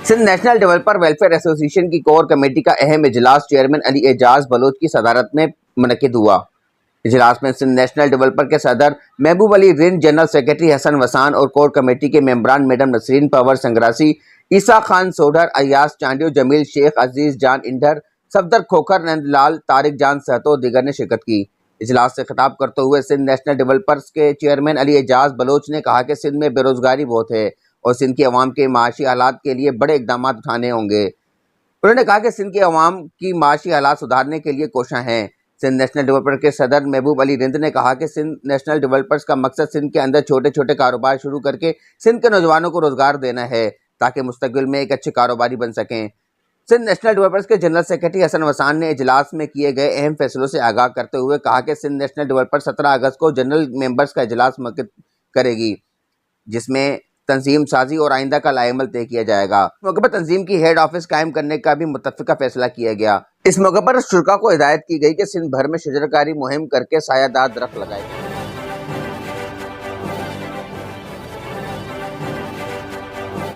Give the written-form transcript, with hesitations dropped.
Sindh national developer welfare association की core committee का अहम इजलास चेयरमैन अली एजाज बलोच की सदारत में मुनक्किद हुआ। इजलास में सिंध नेशनल डेवलपर के सदर महबूब अली रिंद, जनरल सेक्रेटरी हसन वसान और कोर कमेटी के मेंबरान मैडम नसरीन पवर संग्रासी, ईसा खान सोढर, अयास चांडियो, जमील शेख, अजीज जान इंडर, सफदर खोखर, नंदलाल, तारिक जान सहतो और दीगर ने शिरकत की। इजलास से खिताब करते हुए सिंध नेशनल डेवलपर्स के चेयरमैन अली एजाज बलोच ने कहा कि सिंध में बेरोजगारी बहुत है और सिंध की अवाम के माशी हालात के लिए बड़े इकदाम उठाने होंगे। उन्होंने कहा कि सिंध के अवाम की माशी हालात सुधारने के लिए कोशिश हैं। सिंध नेशनल डेवलपर के सदर महबूब अली रिंद ने कहा कि सिंध नेशनल डेवलपर्स का मकसद सिंध के अंदर छोटे छोटे कारोबार शुरू करके सिंध के नौजवानों को रोजगार देना है ताकि मुस्तकबिल में एक अच्छे कारोबारी बन सकें। सिंध नेशनल डेवलपर्स के जनरल सेक्रेटरी हसन वसान ने इजलास में किए गए अहम फैसलों से आगाह करते हुए कहा कि सिंध नेशनल डेवलपर 17 अगस्त को जनरल मेंबर्स का इजलास मुनक्किद करेगी, जिसमें तंजीम साजी और आइंदा का लाएमल तय किया जाएगा। इस मौके पर तंजीम की हेड ऑफिस कायम करने का भी मुत्तफिका फैसला किया गया। इस मौके पर शुरा को हिदायत की गई कि सिंध भर में शजरकारी मुहिम करके सायादार दरख्त लगाए।